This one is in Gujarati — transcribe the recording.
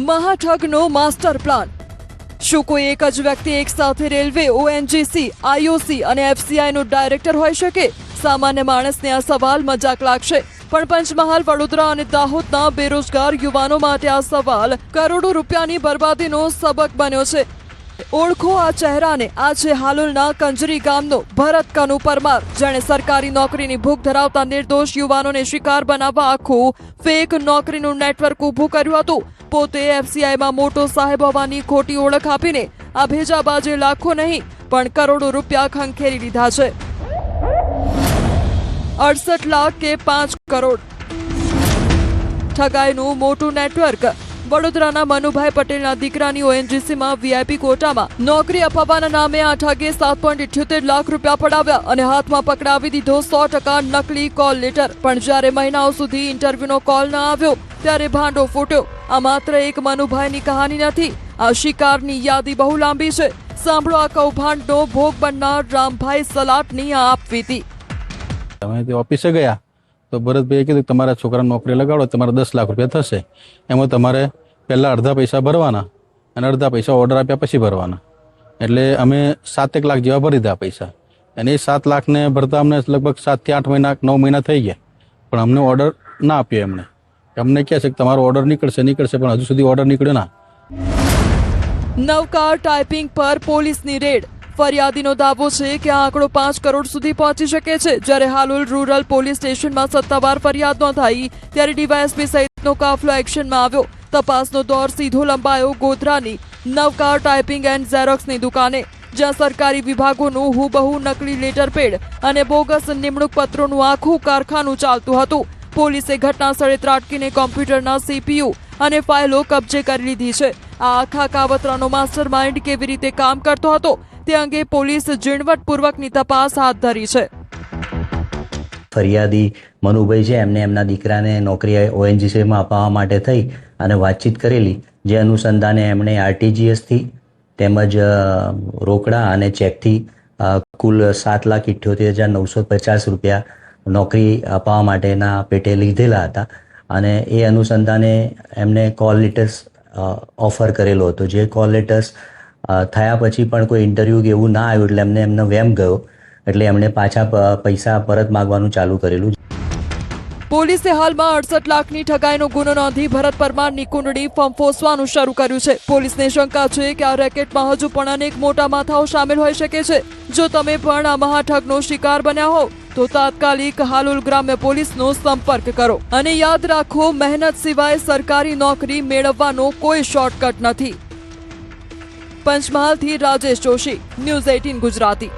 મહાઠગનો માસ્ટર પ્લાન। શું કોઈ એક જ વ્યક્તિ એક સાથે રેલવે, ઓએનજીસી, આઈઓસી અને એફસીઆઈનો ડાયરેક્ટર હોઈ શકે? સામાન્ય માણસને આ સવાલ મજાક લાગશે, પણ પંચમહાલ, વડોદરા અને દાહોદના બેરોજગાર યુવાનો માટે આ સવાલ કરોડો રૂપિયાની બરબાદીનો સબક બન્યો છે। ઓળખો આ ચહેરાને। આ છે હાલોલના કંજરી ગામનો ભરત કનુ પરમાર, જેણે સરકારી નોકરીની ભૂખ ધરાવતા નિર્દોષ યુવાનોને શિકાર બનાવવા આખું ફેક નોકરીનું નેટવર્ક ઊભું કર્યું હતું। પોતે એફસીઆઈમાં મોટો સાહેબ હોવાની ખોટી ઓળખ આપીને આ ભેજાબાજે લાખો નહીં પણ કરોડો રૂપિયા ખંખેરી લીધા છે। 68 લાખ કે 5 કરોડ ઠગાઈનું મોટું નેટવર્ક। વડોદરાના મનુભાઈ પટેલના દીકરાની ઓએનજીસીમાં વીઆઈપી કોટામાં નોકરી અપાવવાના નામે આ ઠગે 7.78 લાખ રૂપિયા પડાવ્યા અને હાથમાં પકડાવી દીધો 100% નકલી કોલ લેટર। પણ જ્યારે મહિનાઓ સુધી ઇન્ટરવ્યુનો કોલ ન આવ્યો ત્યારે ભાંડો ફૂટ્યો। આ માત્ર એક મનુભાઈની કહાની નથી, આ શિકારની યાદી બહુ લાંબી છે। સાંભળો આ કૌભાંડનો ભોગ બનનાર રામભાઈ સલાટની આ આપવીતી। તમે તે ઓફિસે ગયા તો ભરતભાઈએ કીધું તમારા છોકરાને નોકરી લગાડો, તમારા 10 લાખ રૂપિયા થશે। એમાં તમારે પહેલાં અડધા પૈસા ભરવાના અને અડધા પૈસા ઓર્ડર આપ્યા પછી ભરવાના। એટલે અમે 7 લાખ જેવા ભરી દીધા પૈસા, અને એ 7 લાખને ભરતા અમને લગભગ 7 થી 8 મહિના 9 મહિના થઈ ગયા, પણ અમને ઓર્ડર ના આપ્યો। અમને કહે છે કે તમારો ઓર્ડર નીકળશે, પણ હજુ સુધી ઓર્ડર નીકળ્યો ના। નવકાર ટાઈપિંગ પર પોલીસની રેડ। ફરિયાદીનો દાવો છે કે આ આંકડો 5 કરોડ સુધી પહોંચી શકે છે। જ્યારે હાલોલ રૂરલ પોલીસ સ્ટેશનમાં સત્તાવાર ફરિયાદ નોંધાઈ ત્યારે ડીવાયએસપી સહિતનો કાફલો એક્શનમાં આવ્યો। તપાસનો દોર સીધો લંબાયો ગોધરાની નવકાર ટાઈપિંગ એન્ડ ઝેરોક્સની દુકાને, જ્યાં સરકારી વિભાગોનું હુબહુ નકલી લેટર પેડ અને બોગસ નિમણૂક પત્રોનું આખું કારખાનું ચાલતું હતું। પોલીસે ઘટના સ્થળે ત્રાટકીને કોમ્પ્યુટરના સીપીયુ અને ફાઇલો કબજે કરી લીધી છે। આ આખા કાવતરાનો માસ્ટર માઇન્ડ કેવી રીતે કામ કરતો હતો તે અંગે પોલીસ ઝીણવટપૂર્વકની તપાસ હાથ ધરી છે। ફરિયાદી મનુભાઈ છે, એમને એમના દીકરાને નોકરી ઓએનજીસીમાં અપાવવા માટે થઈ અને વાતચીત કરેલી, જે અનુસંધાને એમણે આરટીજીએસથી તેમજ રોકડા અને ચેકથી કુલ 7,78,950 રૂપિયા નોકરી અપાવવા માટેના પેટે લીધેલા હતા। અને એ અનુસંધાને એમને કોલ લેટર્સ ઓફર કરેલો હતો, જે કોલ લેટર્સ થયા પછી પણ કોઈ ઇન્ટરવ્યૂ કે એવું ના આવ્યું, એટલે એમને વેમ ગયો, એટલે એમણે પાછા પૈસા પરત માગવાનું ચાલુ કરેલું। પોલીસે હાલમાં 68 લાખની ઠગાઈનો ગુનો નોંધી ભરત પરમારની કુંડળી ફંફોસવાનું શરૂ કર્યું છે। પોલીસને શંકા છે કે આ રેકેટમાં હજુ પણ અનેક મોટા માથાઓ સામેલ હોઈ શકે છે। જો તમે પણ આ મહાઠગનો શિકાર બન્યા હો તો તાત્કાલિક હાલોલ ગ્રામ્ય પોલીસનો સંપર્ક કરો, અને યાદ રાખો, મહેનત સિવાય સરકારી નોકરી મેળવવાનો કોઈ શોર્ટકટ નથી। પંચમહાલથી રાજેશ જોશી, ન્યૂઝ 18 ગુજરાતી।